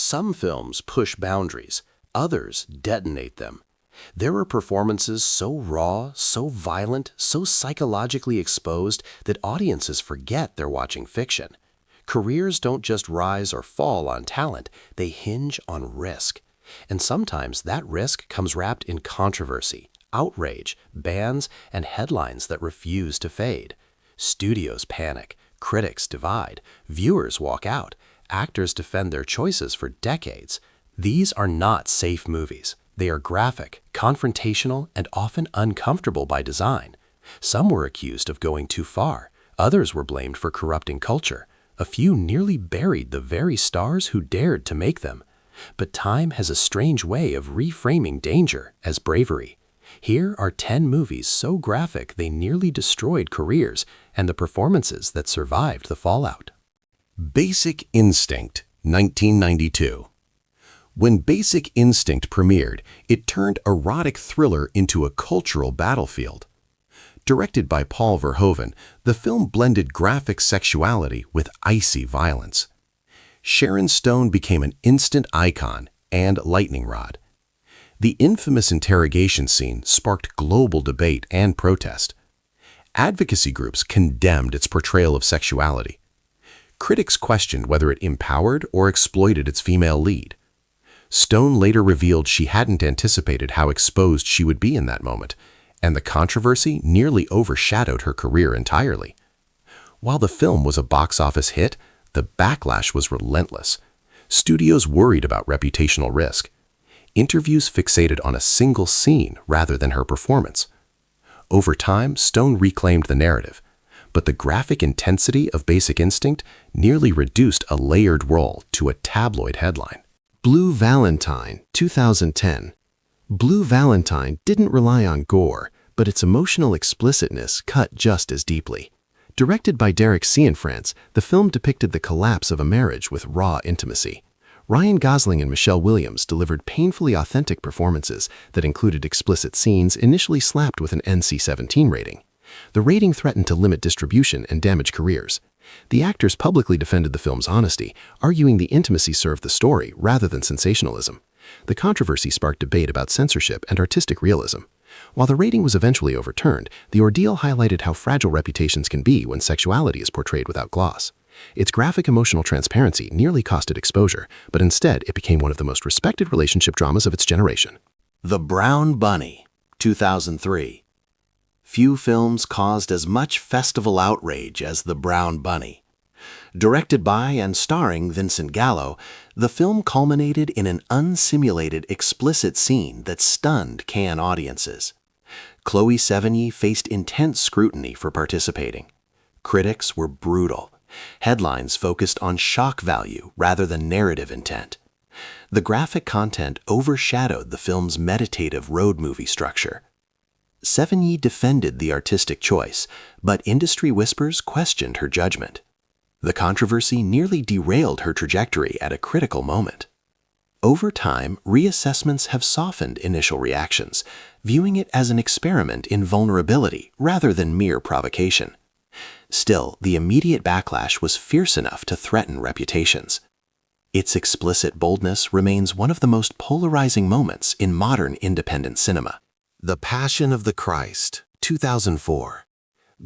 Some films push boundaries, others detonate them. There are performances so raw, so violent, so psychologically exposed that audiences forget they're watching fiction. Careers don't just rise or fall on talent, they hinge on risk. And sometimes that risk comes wrapped in controversy, outrage, bans, and headlines that refuse to fade. Studios panic, critics divide, viewers walk out, actors defend their choices for decades. These are not safe movies. They are graphic, confrontational, and often uncomfortable by design. Some were accused of going too far. Others were blamed for corrupting culture. A few nearly buried the very stars who dared to make them. But time has a strange way of reframing danger as bravery. Here are 10 movies so graphic they nearly destroyed careers and the performances that survived the fallout. Basic Instinct, 1992. When Basic Instinct premiered, it turned erotic thriller into a cultural battlefield. Directed by Paul Verhoeven, the film blended graphic sexuality with icy violence. Sharon Stone became an instant icon and lightning rod. The infamous interrogation scene sparked global debate and protest. Advocacy groups condemned its portrayal of sexuality. Critics questioned whether it empowered or exploited its female lead. Stone later revealed she hadn't anticipated how exposed she would be in that moment, and the controversy nearly overshadowed her career entirely. While the film was a box office hit, the backlash was relentless. Studios worried about reputational risk. Interviews fixated on a single scene rather than her performance. Over time, Stone reclaimed the narrative, but the graphic intensity of Basic Instinct nearly reduced a layered role to a tabloid headline. Blue Valentine, 2010. Blue Valentine didn't rely on gore, but its emotional explicitness cut just as deeply. Directed by Derek Cianfrance, the film depicted the collapse of a marriage with raw intimacy. Ryan Gosling and Michelle Williams delivered painfully authentic performances that included explicit scenes initially slapped with an NC-17 rating. The rating threatened to limit distribution and damage careers. The actors publicly defended the film's honesty, arguing the intimacy served the story rather than sensationalism. The controversy sparked debate about censorship and artistic realism. While the rating was eventually overturned, the ordeal highlighted how fragile reputations can be when sexuality is portrayed without gloss. Its graphic emotional transparency nearly cost it exposure, but instead it became one of the most respected relationship dramas of its generation. The Brown Bunny, 2003. Few films caused as much festival outrage as The Brown Bunny. Directed by and starring Vincent Gallo, the film culminated in an unsimulated explicit scene that stunned Cannes audiences. Chloe Sevigny faced intense scrutiny for participating. Critics were brutal. Headlines focused on shock value rather than narrative intent. The graphic content overshadowed the film's meditative road movie structure. Sevigny defended the artistic choice, but industry whispers questioned her judgment. The controversy nearly derailed her trajectory at a critical moment. Over time, reassessments have softened initial reactions, viewing it as an experiment in vulnerability rather than mere provocation. Still, the immediate backlash was fierce enough to threaten reputations. Its explicit boldness remains one of the most polarizing moments in modern independent cinema. The Passion of the Christ, 2004.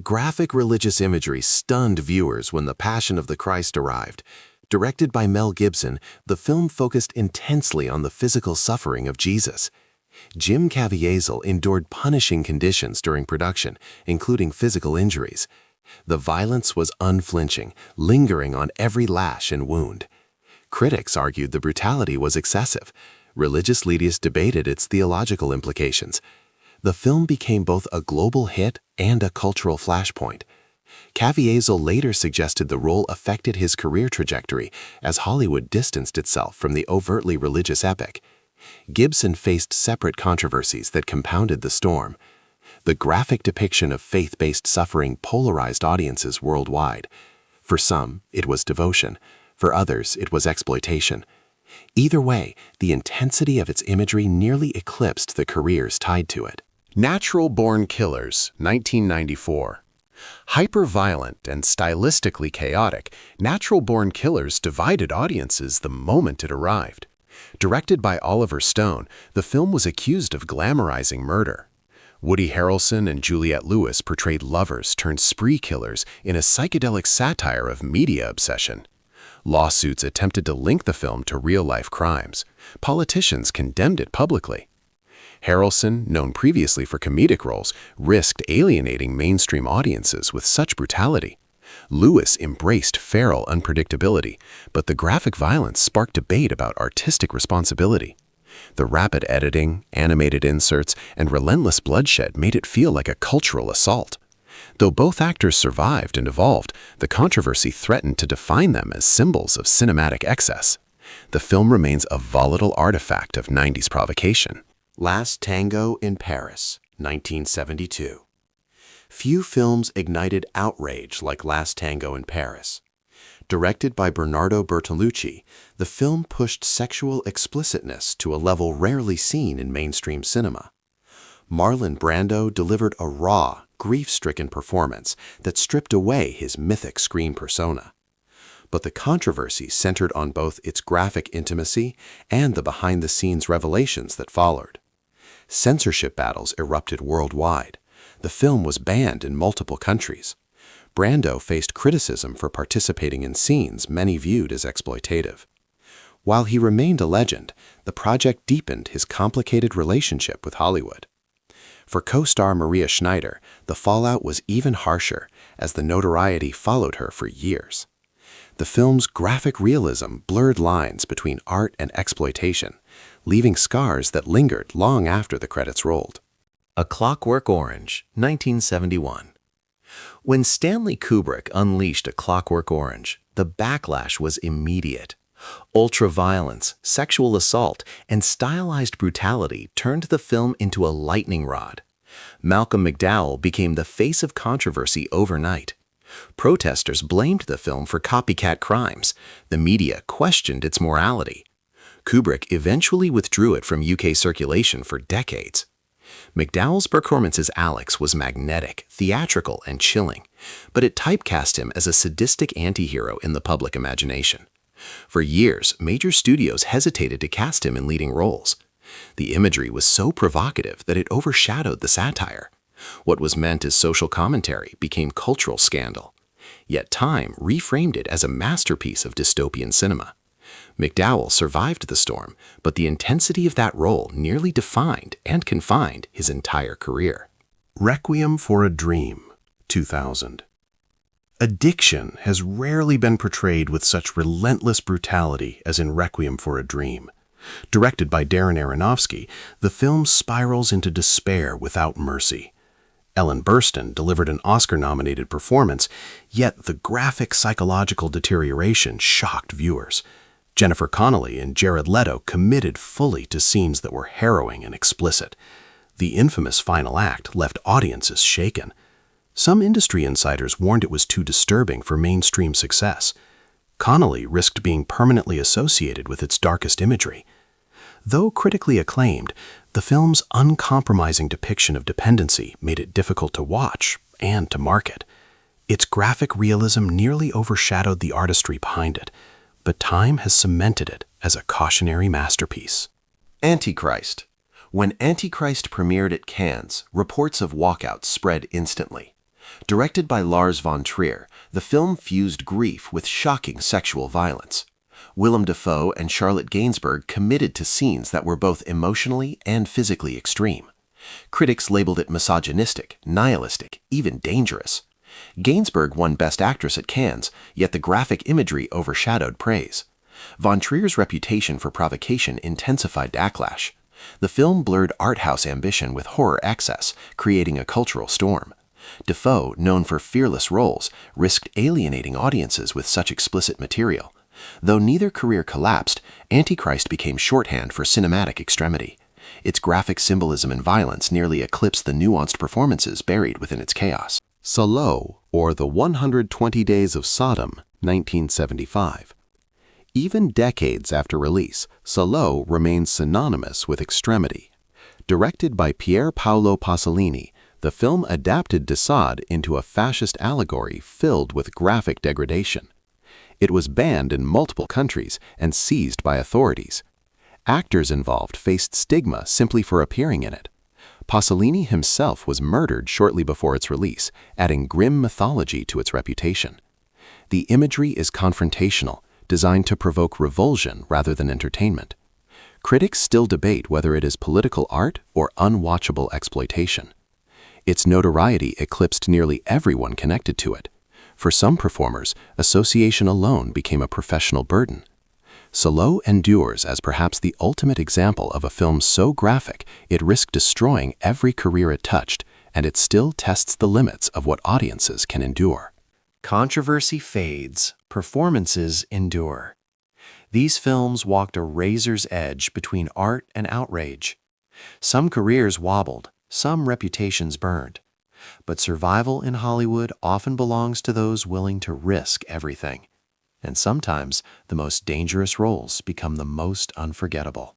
Graphic religious imagery stunned viewers when The Passion of the Christ arrived. Directed by Mel Gibson, the film focused intensely on the physical suffering of Jesus. Jim Caviezel endured punishing conditions during production, including physical injuries. The violence was unflinching, lingering on every lash and wound. Critics argued the brutality was excessive. Religious leaders debated its theological implications. The film became both a global hit and a cultural flashpoint. Caviezel later suggested the role affected his career trajectory as Hollywood distanced itself from the overtly religious epic. Gibson faced separate controversies that compounded the storm. The graphic depiction of faith-based suffering polarized audiences worldwide. For some, it was devotion. For others, it was exploitation. Either way, the intensity of its imagery nearly eclipsed the careers tied to it. Natural Born Killers, 1994. Hyper-violent and stylistically chaotic, Natural-Born Killers divided audiences the moment it arrived. Directed by Oliver Stone, the film was accused of glamorizing murder. Woody Harrelson and Juliette Lewis portrayed lovers turned spree killers in a psychedelic satire of media obsession. Lawsuits attempted to link the film to real-life crimes. Politicians condemned it publicly. Harrelson, known previously for comedic roles, risked alienating mainstream audiences with such brutality. Lewis embraced feral unpredictability, but the graphic violence sparked debate about artistic responsibility. The rapid editing, animated inserts, and relentless bloodshed made it feel like a cultural assault. Though both actors survived and evolved, the controversy threatened to define them as symbols of cinematic excess. The film remains a volatile artifact of 90s provocation. Last Tango in Paris, 1972. Few films ignited outrage like Last Tango in Paris. Directed by Bernardo Bertolucci, the film pushed sexual explicitness to a level rarely seen in mainstream cinema. Marlon Brando delivered a raw, grief-stricken performance that stripped away his mythic screen persona. But the controversy centered on both its graphic intimacy and the behind-the-scenes revelations that followed. Censorship battles erupted worldwide. The film was banned in multiple countries. Brando faced criticism for participating in scenes many viewed as exploitative. While he remained a legend, the project deepened his complicated relationship with Hollywood. For co-star Maria Schneider, the fallout was even harsher, as the notoriety followed her for years. The film's graphic realism blurred lines between art and exploitation, leaving scars that lingered long after the credits rolled. A Clockwork Orange, 1971. When Stanley Kubrick unleashed A Clockwork Orange, the backlash was immediate. Ultra-violence, sexual assault, and stylized brutality turned the film into a lightning rod. Malcolm McDowell became the face of controversy overnight. Protesters blamed the film for copycat crimes. The media questioned its morality. Kubrick eventually withdrew it from UK circulation for decades. McDowell's performance as Alex was magnetic, theatrical, and chilling, but it typecast him as a sadistic anti-hero in the public imagination. For years, major studios hesitated to cast him in leading roles. The imagery was so provocative that it overshadowed the satire. What was meant as social commentary became cultural scandal. Yet Time reframed it as a masterpiece of dystopian cinema. McDowell survived the storm, but the intensity of that role nearly defined and confined his entire career. Requiem for a Dream, 2000. Addiction has rarely been portrayed with such relentless brutality as in Requiem for a Dream. Directed by Darren Aronofsky, the film spirals into despair without mercy. Ellen Burstyn delivered an Oscar-nominated performance, yet the graphic psychological deterioration shocked viewers. Jennifer Connelly and Jared Leto committed fully to scenes that were harrowing and explicit. The infamous final act left audiences shaken. Some industry insiders warned it was too disturbing for mainstream success. Connelly risked being permanently associated with its darkest imagery. Though critically acclaimed, the film's uncompromising depiction of dependency made it difficult to watch and to market. Its graphic realism nearly overshadowed the artistry behind it, but time has cemented it as a cautionary masterpiece. Antichrist. When Antichrist premiered at Cannes, reports of walkouts spread instantly. Directed by Lars von Trier, the film fused grief with shocking sexual violence. Willem Dafoe and Charlotte Gainsbourg committed to scenes that were both emotionally and physically extreme. Critics labeled it misogynistic, nihilistic, even dangerous. Gainsbourg won Best Actress at Cannes, yet the graphic imagery overshadowed praise. Von Trier's reputation for provocation intensified backlash. The film blurred art house ambition with horror excess, creating a cultural storm. Dafoe, known for fearless roles, risked alienating audiences with such explicit material. Though neither career collapsed, Antichrist became shorthand for cinematic extremity. Its graphic symbolism and violence nearly eclipsed the nuanced performances buried within its chaos. Salo, or The 120 Days of Sodom, 1975. Even decades after release, Salo remains synonymous with extremity. Directed by Pier Paolo Pasolini, The film adapted de Sade into a fascist allegory filled with graphic degradation. It was banned in multiple countries and seized by authorities. Actors involved faced stigma simply for appearing in it. Pasolini himself was murdered shortly before its release, adding grim mythology to its reputation. The imagery is confrontational, designed to provoke revulsion rather than entertainment. Critics still debate whether it is political art or unwatchable exploitation. Its notoriety eclipsed nearly everyone connected to it. For some performers, association alone became a professional burden. Salo endures as perhaps the ultimate example of a film so graphic it risked destroying every career it touched, and it still tests the limits of what audiences can endure. Controversy fades, performances endure. These films walked a razor's edge between art and outrage. Some careers wobbled, some reputations burned. But survival in Hollywood often belongs to those willing to risk everything. And sometimes the most dangerous roles become the most unforgettable.